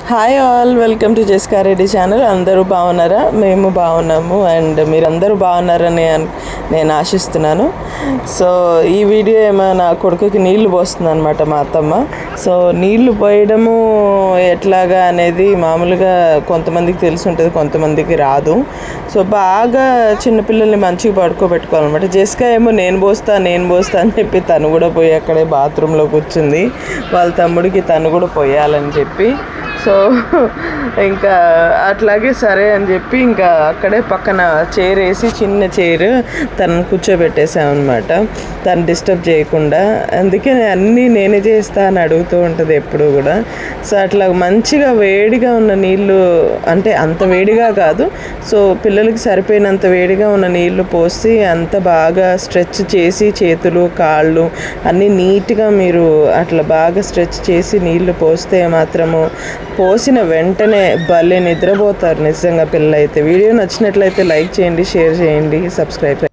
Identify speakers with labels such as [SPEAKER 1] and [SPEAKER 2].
[SPEAKER 1] Hi all, welcome to జెస్కా Reddy channel. అందరూ బాగున్నారా? మేము బాగున్నాము అండ్ మీరందరూ బాగున్నారని నేను ఆశిస్తున్నాను. సో ఈ వీడియో ఏమో నా కొడుకుకి నీళ్లు పోస్తుంది అనమాట మా అత్తమ్మ. సో నీళ్లు పోయడము ఎట్లాగా అనేది మామూలుగా కొంతమందికి తెలిసి ఉంటుంది, కొంతమందికి రాదు. సో బాగా చిన్నపిల్లల్ని మంచిగా పడుకోబెట్టుకోవాలన్నమాట. జెస్కా ఏమో నేను పోస్తా అని చెప్పి తను కూడా పోయి అక్కడే బాత్రూంలో కూర్చుంది. వాళ్ళ తమ్ముడికి తను కూడా పోయాలని చెప్పి. సో ఇంకా అట్లాగే సరే అని చెప్పి ఇంకా అక్కడే పక్కన చైర్ వేసి చిన్న చైర్ తనను కూర్చోబెట్టేసామన్నమాట, తను డిస్టర్బ్ చేయకుండా. అందుకే అన్నీ నేనే చేస్తా అని అడుగుతూ ఉంటుంది ఎప్పుడు కూడా. సో అట్లా మంచిగా వేడిగా ఉన్న నీళ్ళు, అంటే అంత వేడిగా కాదు, సో పిల్లలకి సరిపోయినంత వేడిగా ఉన్న నీళ్లు పోసి అంత బాగా స్ట్రెచ్ చేసి చేతులు కాళ్ళు అన్నీ నీట్గా మీరు అట్లా బాగా స్ట్రెచ్ చేసి నీళ్లు పోస్తే మాత్రము పోసిన వెంటనే భలే నిద్రపోతారు నిజంగా పిల్లలైతే. వీడియో నచ్చినట్లయితే లైక్ చేయండి, షేర్ చేయండి, సబ్స్క్రైబ్.